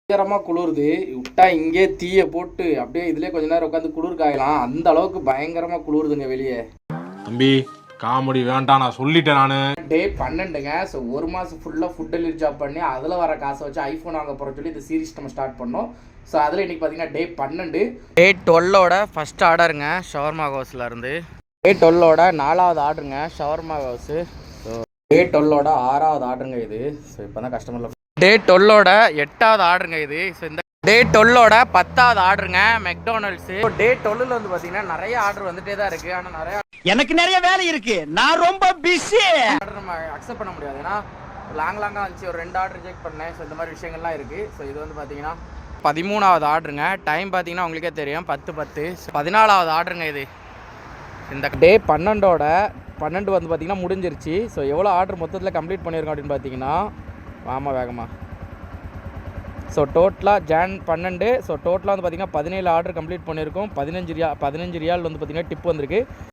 பயங்கரமாக குளிருது. விட்டா இங்கே தீயை போட்டு அப்படியே இதுலேயே கொஞ்ச நேரம் உட்காந்து குளிர் காயலாம். அந்த அளவுக்கு பயங்கரமாக குளிருதுங்க வெளியே. தம்பி காமெடி வேண்டாம், நான் சொல்லிட்டேன். நான் டே 12ங்க. ஸோ 1 மாதம் ஃபுல்லாக ஃபுட் டெலிவரி ஜாப் பண்ணி அதில் வர காசை வச்சு ஐஃபோன் வாங்க போகிற சொல்லி இந்த சீரிஸ் நம்ம ஸ்டார்ட் பண்ணோம். ஸோ அதில் இன்றைக்கி பார்த்தீங்கன்னா டே 12. டே 12ஓட ஃபஸ்ட் ஆர்டருங்க ஷவர்மா ஹவுஸில் இருந்து. டே 12ஓட 4வது ஆர்டருங்க ஷவர்மா ஹவுஸு. ஸோ டே 12ஓட 6வது ஆர்டருங்க இது. ஸோ இப்போ தான் கஸ்டமரில் டே 12ஓட 8வது ஆர்டருங்க இது. ஸோ இந்த டே 12ஓட 10வது ஆர்டருங்க மெக்டானல்ட்ஸு. டே 12ல் வந்து பார்த்தீங்கன்னா நிறைய ஆர்டர் வந்துட்டே தான் இருக்குது. ஆனால் நிறைய எனக்கு நிறைய வேலை இருக்கு, நான் ரொம்ப பிஸி. ஆர்டர் நம்ம அக்செப்ட் பண்ண முடியாது. ஏன்னா லாங்காக வந்துச்சு, ஒரு 2 ஆர்டர் ரிஜெக்ட் பண்ணேன். ஸோ இந்த மாதிரி விஷயங்கள்லாம் இருக்குது. ஸோ இது வந்து பார்த்தீங்கன்னா 13வது ஆர்டருங்க. டைம் பார்த்தீங்கன்னா உங்களுக்கே தெரியும் 10:10. 14வது ஆர்டருங்க இது. இந்த டே 12ஓட 12 வந்து பார்த்தீங்கன்னா முடிஞ்சிருச்சு. ஸோ எவ்வளோ ஆர்டர் மொத்தத்தில் கம்ப்ளீட் பண்ணியிருக்கோம் அப்படின்னு பார்த்தீங்கன்னா வேகமாக ஸோ டோட்டலாக Jan 12. ஸோ டோட்டலாக வந்து பார்த்தீங்கன்னா 17 ஆர்டர் கம்ப்ளீட் பண்ணியிருக்கோம். 15 ரியால் வந்து பார்த்தீங்கன்னா டிப் வந்திருக்கு.